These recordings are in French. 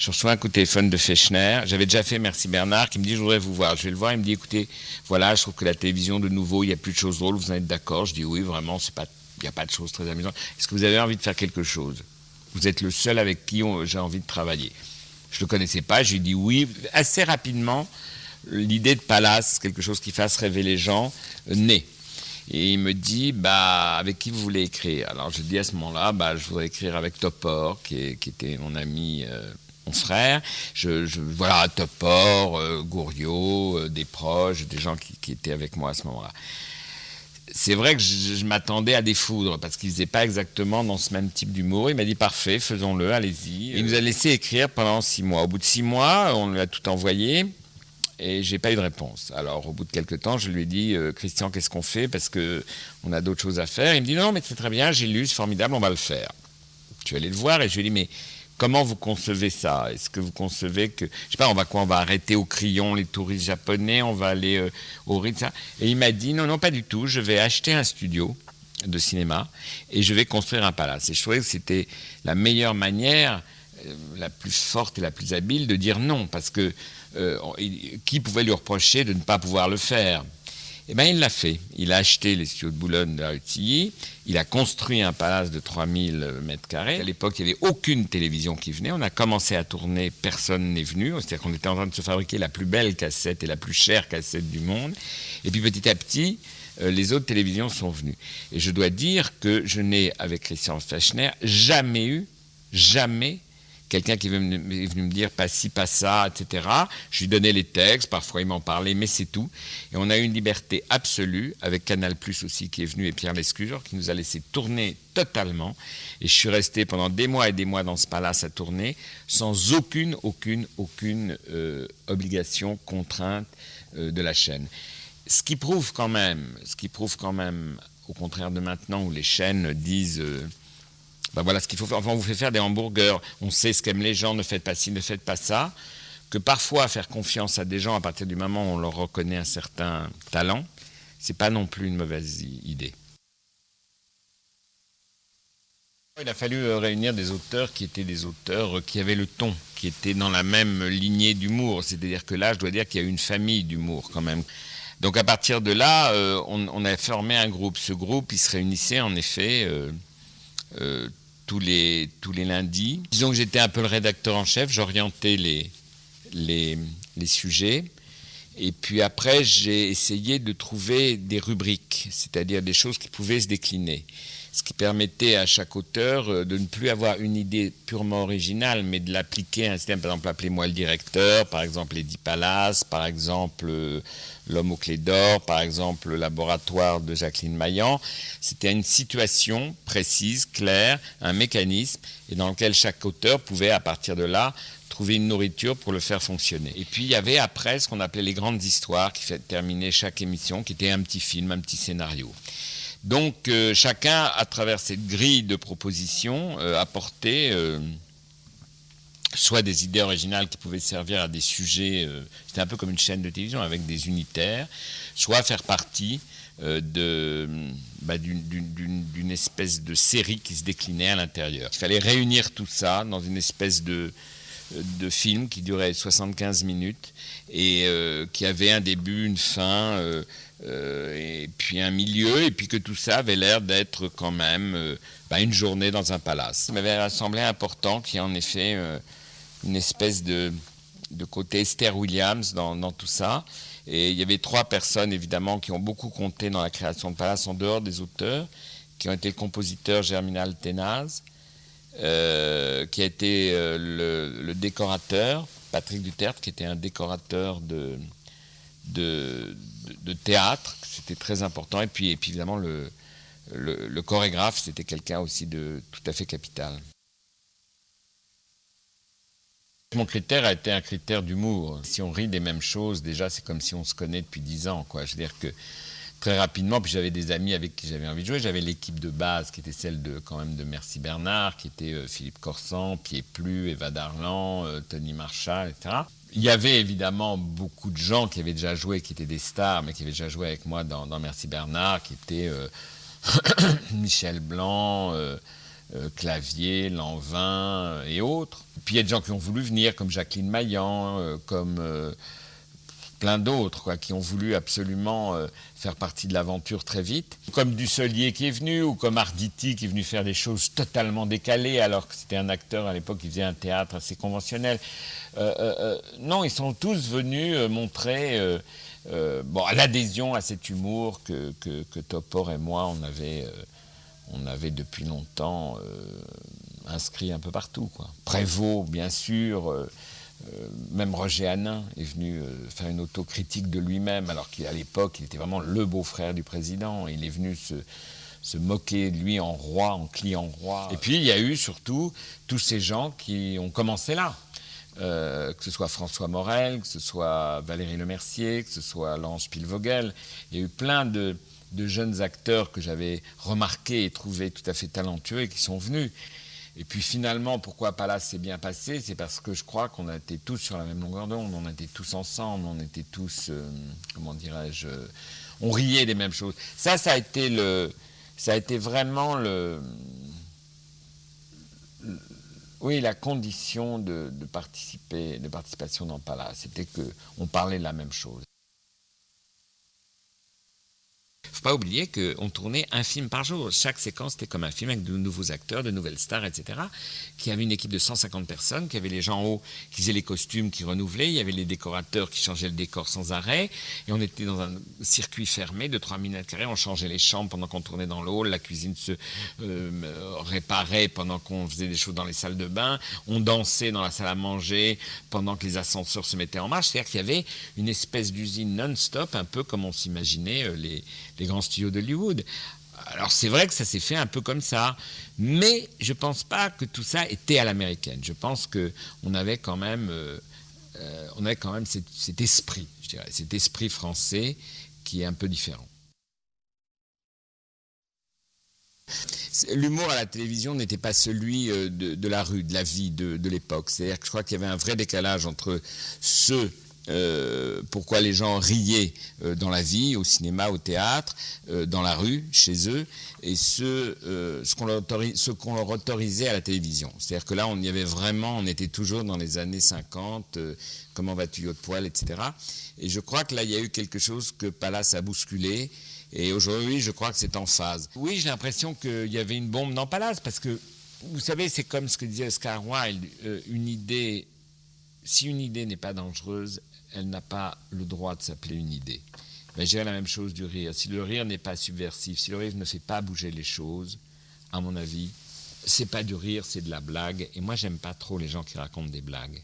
Je reçois un coup de téléphone de Fechner. J'avais déjà fait Merci Bernard qui me dit je voudrais vous voir. Je vais le voir, il me dit écoutez, voilà, je trouve que la télévision de nouveau, il n'y a plus de choses drôles, vous en êtes d'accord? Je dis oui, vraiment, il n'y a pas de choses très amusantes. Est-ce que vous avez envie de faire quelque chose? Vous êtes le seul avec qui j'ai envie de travailler. Je ne le connaissais pas, je lui ai dit oui. Assez rapidement, l'idée de Palace, quelque chose qui fasse rêver les gens, naît. Et il me dit, avec qui vous voulez écrire? Alors je dis à ce moment-là, je voudrais écrire avec Topor, qui était mon ami, mon frère. Voilà, Topor, Gouriot, des proches, des gens qui étaient avec moi à ce moment-là. C'est vrai que je m'attendais à des foudres, parce qu'il ne faisait pas exactement dans ce même type d'humour. Il m'a dit, parfait, faisons-le, allez-y. Il nous a laissé écrire pendant 6 mois. Au bout de 6 mois, on lui a tout envoyé. Et j'ai pas eu de réponse. Alors, au bout de quelques temps, je lui ai dit, Christian, qu'est-ce qu'on fait? Parce qu'on a d'autres choses à faire. Il me dit, non, mais c'est très bien, j'ai lu, c'est formidable, on va le faire. Je suis allé le voir et je lui ai dit, mais comment vous concevez ça? Est-ce que vous concevez que, je sais pas, on va arrêter au Crillon les touristes japonais, on va aller au Ritz, ça? Et il m'a dit, non, non, pas du tout, je vais acheter un studio de cinéma et je vais construire un palace. Et je trouvais que c'était la meilleure manière, la plus forte et la plus habile de dire non, parce que qui pouvait lui reprocher de ne pas pouvoir le faire? Eh bien, il l'a fait. Il a acheté les studios de Boulogne de la rue de Tilly. Il a construit un palace de 3000 mètres carrés. À l'époque, il n'y avait aucune télévision qui venait. On a commencé à tourner, personne n'est venu. C'est-à-dire qu'on était en train de se fabriquer la plus belle cassette et la plus chère cassette du monde. Et puis petit à petit, les autres télévisions sont venues. Et je dois dire que je n'ai, avec Christian Fechner, jamais quelqu'un qui est venu me dire pas ci, pas ça, etc. Je lui donnais les textes, parfois il m'en parlait, mais c'est tout. Et on a eu une liberté absolue, avec Canal Plus aussi qui est venu, et Pierre Lescure, qui nous a laissé tourner totalement. Et je suis resté pendant des mois et des mois dans ce palace à tourner, sans aucune obligation, contrainte de la chaîne. Ce qui prouve quand même, au contraire de maintenant, où les chaînes disent... voilà ce qu'il faut faire. Enfin, on vous fait faire des hamburgers, on sait ce qu'aiment les gens, ne faites pas ci, ne faites pas ça. Que parfois, faire confiance à des gens à partir du moment où on leur reconnaît un certain talent, c'est pas non plus une mauvaise idée. Il a fallu réunir des auteurs qui étaient des auteurs qui avaient le ton, qui étaient dans la même lignée d'humour. C'est-à-dire que là, je dois dire qu'il y a eu une famille d'humour quand même. Donc à partir de là, on a formé un groupe. Ce groupe, il se réunissait en effet... tous les lundis. Disons que j'étais un peu le rédacteur en chef, j'orientais les sujets. Et puis après, j'ai essayé de trouver des rubriques, c'est-à-dire des choses qui pouvaient se décliner. Ce qui permettait à chaque auteur de ne plus avoir une idée purement originale, mais de l'appliquer à un système. Par exemple, appelez-moi le directeur, par exemple les 10 palaces, par exemple l'homme aux clés d'or, par exemple le laboratoire de Jacqueline Maillan. C'était une situation précise, claire, un mécanisme, et dans lequel chaque auteur pouvait, à partir de là, trouver une nourriture pour le faire fonctionner. Et puis il y avait après ce qu'on appelait les grandes histoires qui terminaient chaque émission, qui était un petit film, un petit scénario. Donc chacun, à travers cette grille de propositions, apportait soit des idées originales qui pouvaient servir à des sujets, c'était un peu comme une chaîne de télévision avec des unitaires, soit faire partie d'une espèce de série qui se déclinait à l'intérieur. Il fallait réunir tout ça dans une espèce de film qui durait 75 minutes et qui avait un début, une fin... et puis un milieu, et puis que tout ça avait l'air d'être quand même une journée dans un palace. Ça m'avait semblé important qu'il y ait en effet une espèce de côté Esther Williams dans tout ça. Et il y avait 3 personnes, évidemment, qui ont beaucoup compté dans la création de Palace, en dehors des auteurs, qui ont été le compositeur Germinal Thénaz, qui a été le décorateur, Patrick Dutertre, qui était un décorateur de théâtre, c'était très important, et puis évidemment le chorégraphe, c'était quelqu'un aussi de tout à fait capital. Mon critère a été un critère d'humour. Si on rit des mêmes choses, déjà c'est comme si on se connaît depuis 10 ans, quoi. Je veux dire que très rapidement, puis j'avais des amis avec qui j'avais envie de jouer, j'avais l'équipe de base qui était celle de Merci Bernard, qui était Philippe Corsan, Pied Plu, Eva Darlan, Tony Marchal, etc. Il y avait évidemment beaucoup de gens qui avaient déjà joué, qui étaient des stars, mais qui avaient déjà joué avec moi dans Merci Bernard, qui étaient Michel Blanc, Clavier, Lanvin et autres. Puis il y a des gens qui ont voulu venir, comme Jacqueline Maillan, comme plein d'autres, quoi, qui ont voulu absolument faire partie de l'aventure très vite. Comme Dussolier qui est venu, ou comme Arditi qui est venu faire des choses totalement décalées, alors que c'était un acteur à l'époque qui faisait un théâtre assez conventionnel. Non, ils sont tous venus montrer l'adhésion à cet humour que Topor et moi, on avait depuis longtemps inscrit un peu partout, quoi. Prévost, bien sûr, même Roger Hanin est venu faire une autocritique de lui-même, alors qu'à l'époque, il était vraiment le beau-frère du président. Il est venu se moquer de lui en roi, en client roi. Et puis, il y a eu surtout tous ces gens qui ont commencé là. Que ce soit François Morel, que ce soit Valérie Lemercier, que ce soit Lange Pilvogel. Il y a eu plein de jeunes acteurs que j'avais remarqués et trouvés tout à fait talentueux et qui sont venus. Et puis finalement, pourquoi Palace s'est bien passé, c'est parce que je crois qu'on était tous sur la même longueur d'onde, on était tous ensemble, on était tous, comment dirais-je, on riait des mêmes choses. Ça a été vraiment la condition de participation dans Palace, c'était qu'on parlait de la même chose. Il ne faut pas oublier qu'on tournait un film par jour. Chaque séquence était comme un film avec de nouveaux acteurs, de nouvelles stars, etc. Qui avait une équipe de 150 personnes, qui avait les gens en haut qui faisaient les costumes, qui renouvelaient. Il y avait les décorateurs qui changeaient le décor sans arrêt. Et on était dans un circuit fermé de 3000 m². On changeait les chambres pendant qu'on tournait dans le hall. La cuisine se réparait pendant qu'on faisait des choses dans les salles de bain. On dansait dans la salle à manger pendant que les ascenseurs se mettaient en marche. C'est-à-dire qu'il y avait une espèce d'usine non-stop, un peu comme on s'imaginait les grands studios d'Hollywood. Alors c'est vrai que ça s'est fait un peu comme ça, mais je ne pense pas que tout ça était à l'américaine. Je pense qu'on avait quand même, cet esprit, je dirais, cet esprit français qui est un peu différent. L'humour à la télévision n'était pas celui de la rue, de la vie de l'époque. C'est-à-dire que je crois qu'il y avait un vrai décalage entre pourquoi les gens riaient dans la vie, au cinéma, au théâtre, dans la rue, chez eux, et ce qu'on leur autorisait à la télévision. C'est-à-dire que là, on y avait vraiment, on était toujours dans les années 50, comment vas-tu, haut de poil, etc. Et je crois que là, il y a eu quelque chose que Palace a bousculé, et aujourd'hui, je crois que c'est en phase. Oui, j'ai l'impression qu'il y avait une bombe dans Palace, parce que, vous savez, c'est comme ce que disait Oscar Wilde, si une idée n'est pas dangereuse, elle n'a pas le droit de s'appeler une idée. Ben, je dirais la même chose du rire. Si le rire n'est pas subversif, si le rire ne fait pas bouger les choses, à mon avis, c'est pas du rire, c'est de la blague. Et moi, j'aime pas trop les gens qui racontent des blagues.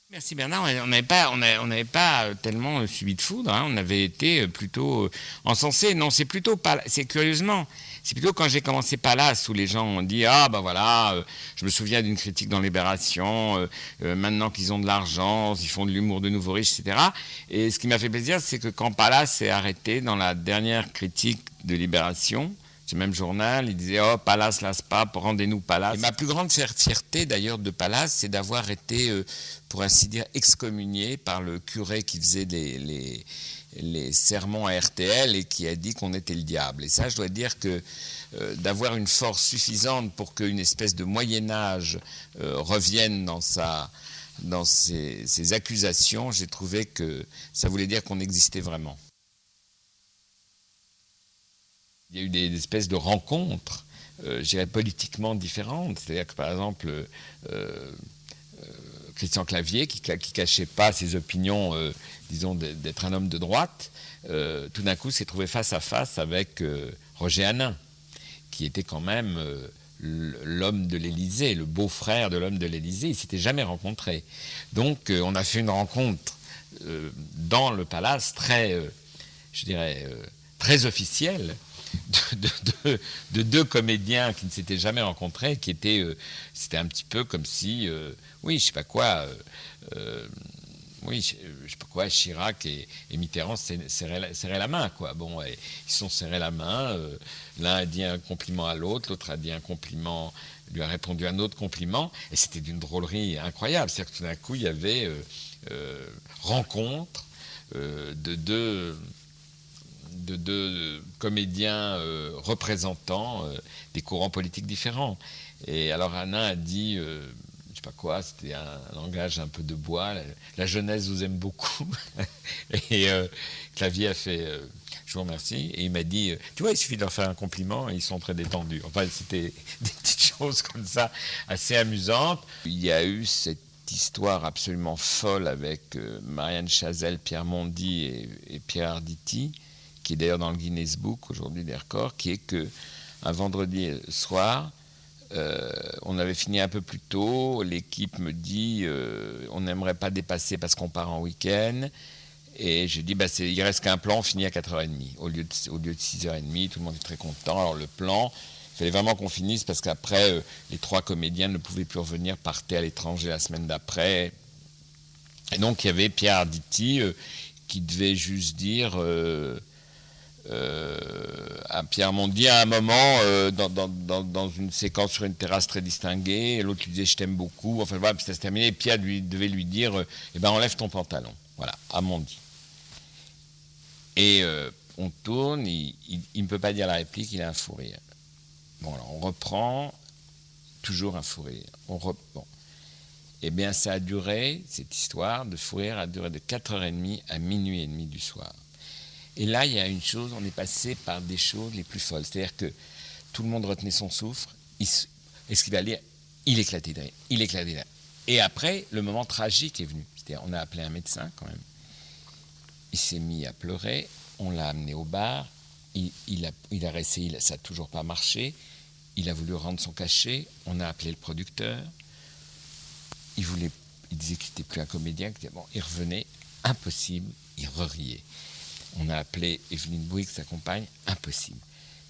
Merci Bernard, on n'avait pas tellement subi de foudre, hein. On avait été plutôt encensés. Non, c'est plutôt pas, c'est curieusement, c'est plutôt quand j'ai commencé Palace où les gens ont dit je me souviens d'une critique dans Libération, maintenant qu'ils ont de l'argent, ils font de l'humour de nouveaux riches, etc. Et ce qui m'a fait plaisir, c'est que quand Palace s'est arrêté dans la dernière critique de Libération, ce même journal, il disait « Oh, Palace, la SPA, rendez-nous Palace ». Et ma plus grande fierté, d'ailleurs, de Palace, c'est d'avoir été, pour ainsi dire, excommunié par le curé qui faisait les sermons à RTL et qui a dit qu'on était le diable. Et ça, je dois dire que d'avoir une force suffisante pour qu'une espèce de Moyen-Âge revienne dans ses accusations, j'ai trouvé que ça voulait dire qu'on existait vraiment. Il y a eu des espèces de rencontres, je dirais, politiquement différentes. C'est-à-dire que, par exemple, Christian Clavier, qui ne cachait pas ses opinions, disons, d'être un homme de droite, tout d'un coup s'est trouvé face à face avec Roger Hanin, qui était quand même l'homme de l'Élysée, le beau-frère de l'homme de l'Élysée. Ils ne s'étaient jamais rencontrés. Donc, on a fait une rencontre dans le palace très, je dirais, très officielle, de deux comédiens qui ne s'étaient jamais rencontrés, qui étaient, c'était un petit peu comme si, je sais pas quoi, Chirac et Mitterrand serraient la main, quoi. Bon, ils se sont serrés la main, l'un a dit un compliment à l'autre a dit un compliment, lui a répondu un autre compliment, et c'était d'une drôlerie incroyable. C'est-à-dire que tout d'un coup, il y avait rencontre de de deux comédiens représentants des courants politiques différents. Et alors Anna a dit, je sais pas quoi, c'était un langage un peu de bois, la jeunesse vous aime beaucoup. Et Clavier a fait, je vous remercie. Et il m'a dit, tu vois, il suffit de leur faire un compliment et ils sont très détendus. Enfin, c'était des petites choses comme ça, assez amusantes. Il y a eu cette histoire absolument folle avec Marianne Chazelle, Pierre Mondy et Pierre Arditi, qui est d'ailleurs dans le Guinness Book aujourd'hui des records, qui est que un vendredi soir, on avait fini un peu plus tôt, l'équipe me dit on n'aimerait pas dépasser parce qu'on part en week-end, et j'ai dit il reste qu'un plan, on finit à 4h30 au lieu de 6h30, tout le monde est très content. Alors le plan, il fallait vraiment qu'on finisse parce qu'après, les 3 comédiens ne pouvaient plus revenir, partaient à l'étranger la semaine d'après. Et donc il y avait Pierre Arditi qui devait juste dire à Pierre Mondy à un moment dans une séquence sur une terrasse très distinguée, et l'autre lui disait je t'aime beaucoup, enfin voilà, puis ça se terminait, et Pierre devait lui dire eh ben enlève ton pantalon, voilà, à Mondy. Et on tourne, il ne peut pas dire la réplique, il a un fou rire. Bon, alors on reprend, toujours un fou rire. Bon. Eh bien, ça a duré, cette histoire de fou rire a duré de 4h30 à minuit et demi du soir. Et là, il y a une chose, on est passé par des choses les plus folles. C'est-à-dire que tout le monde retenait son souffle. Est-ce qu'il va lire ? Il éclatait de rire. Et après, le moment tragique est venu. C'est-à-dire, on a appelé un médecin quand même. Il s'est mis à pleurer. On l'a amené au bar. Il a réessayé, ça n'a toujours pas marché. Il a voulu rendre son cachet. On a appelé le producteur. Il disait qu'il n'était plus un comédien. Bon, il revenait. Impossible. Il riait. On a appelé Evelyne Bouygues, sa compagne, impossible.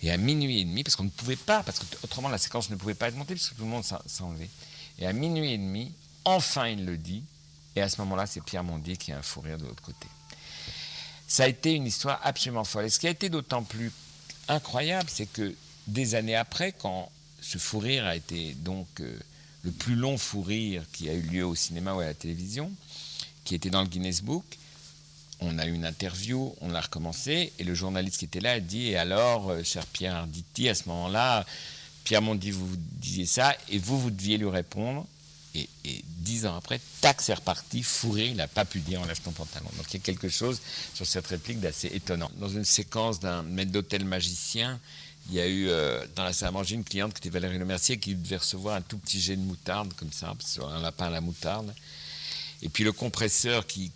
Et à minuit et demi, parce qu'on ne pouvait pas, parce qu'autrement la séquence ne pouvait pas être montée, parce que tout le monde s'enlevait. Et à minuit et demi, enfin il le dit, et à ce moment-là, c'est Pierre Mondy qui a un fou rire de l'autre côté. Ça a été une histoire absolument folle. Et ce qui a été d'autant plus incroyable, c'est que des années après, quand ce fou rire a été donc le plus long fou rire qui a eu lieu au cinéma ou à la télévision, qui était dans le Guinness Book, on a eu une interview, on l'a recommencé, et le journaliste qui était là a dit « Et alors, cher Pierre Arditi, à ce moment-là, Pierre Mondy vous disiez ça, et vous deviez lui répondre. » Et 10 ans après, tac, c'est reparti, fourré, il n'a pas pu dire « Enlève ton pantalon ». Donc il y a quelque chose sur cette réplique d'assez étonnant. Dans une séquence d'un maître d'hôtel magicien, il y a eu dans la salle à manger une cliente qui était Valérie Lemercier qui devait recevoir un tout petit jet de moutarde, comme ça, sur un lapin à la moutarde. Et puis le compresseur qui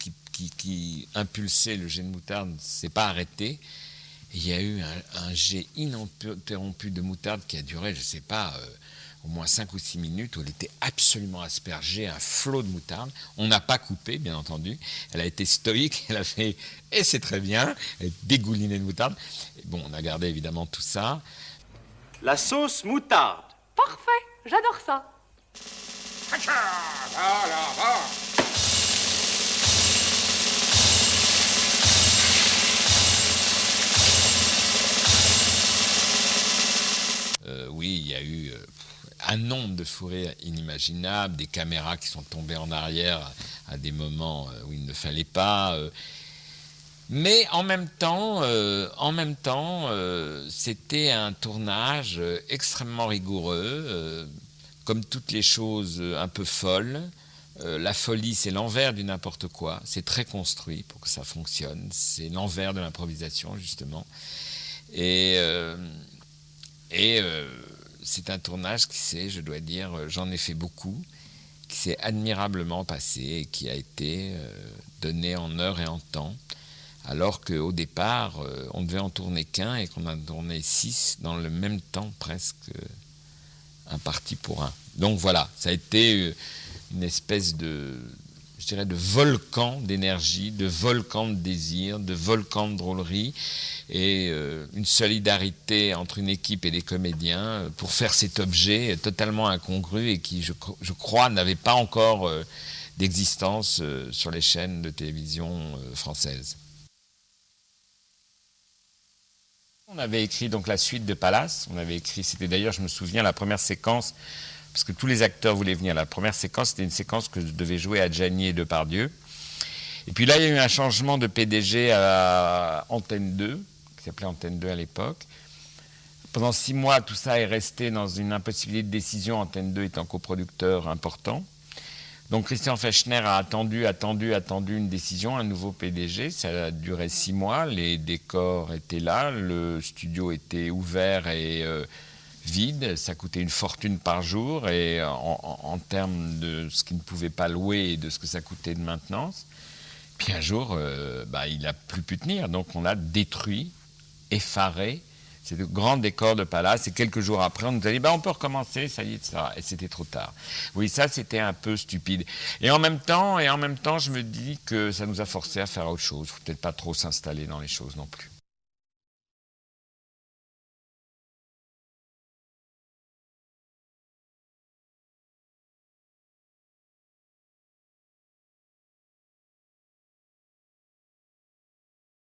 impulsait le jet de moutarde ne s'est pas arrêté. Et il y a eu un jet ininterrompu de moutarde qui a duré, je ne sais pas, au moins 5 ou 6 minutes, où elle était absolument aspergée, un flot de moutarde. On n'a pas coupé, bien entendu. Elle a été stoïque, elle a fait « Et c'est très bien », elle a dégouliné de moutarde. Et bon, on a gardé évidemment tout ça. La sauce moutarde. Parfait, j'adore ça. Oui, il y a eu un nombre de fous rires inimaginables, des caméras qui sont tombées en arrière à des moments où il ne fallait pas. Mais en même temps, c'était un tournage extrêmement rigoureux, comme toutes les choses un peu folles. La folie, c'est l'envers du n'importe quoi. C'est très construit pour que ça fonctionne. C'est l'envers de l'improvisation, justement. Et c'est un tournage qui s'est, je dois dire, j'en ai fait beaucoup, qui s'est admirablement passé et qui a été donné en heure et en temps, alors qu'au départ, on devait en tourner qu'un et qu'on en tournait 6 dans le même temps, presque un parti pour un. Donc voilà, ça a été une espèce de, je dirais, de volcan d'énergie, de volcan de désir, de volcan de drôlerie, et une solidarité entre une équipe et des comédiens pour faire cet objet totalement incongru et qui, je crois, n'avait pas encore d'existence sur les chaînes de télévision françaises. On avait écrit donc la suite de Pallas. On avait écrit, c'était d'ailleurs, je me souviens, la première séquence, parce que tous les acteurs voulaient venir. La première séquence, c'était une séquence que je devais jouer à Gianni et Depardieu. Et puis là, il y a eu un changement de PDG à Antenne 2, qui s'appelait Antenne 2 à l'époque. Pendant 6 mois, tout ça est resté dans une impossibilité de décision, Antenne 2 étant coproducteur important. Donc Christian Fechner a attendu une décision, un nouveau PDG. Ça a duré 6 mois, les décors étaient là, le studio était ouvert et vide. Ça coûtait une fortune par jour et en termes de ce qu'il ne pouvait pas louer et de ce que ça coûtait de maintenance. Puis un jour, il n'a plus pu tenir. Donc on a détruit, effaré, ces grands décors de palace. Et quelques jours après, on nous a dit, on peut recommencer, ça y est, etc. Et c'était trop tard. Oui, ça, c'était un peu stupide. Et en même temps, je me dis que ça nous a forcés à faire autre chose. Il ne faut peut-être pas trop s'installer dans les choses non plus.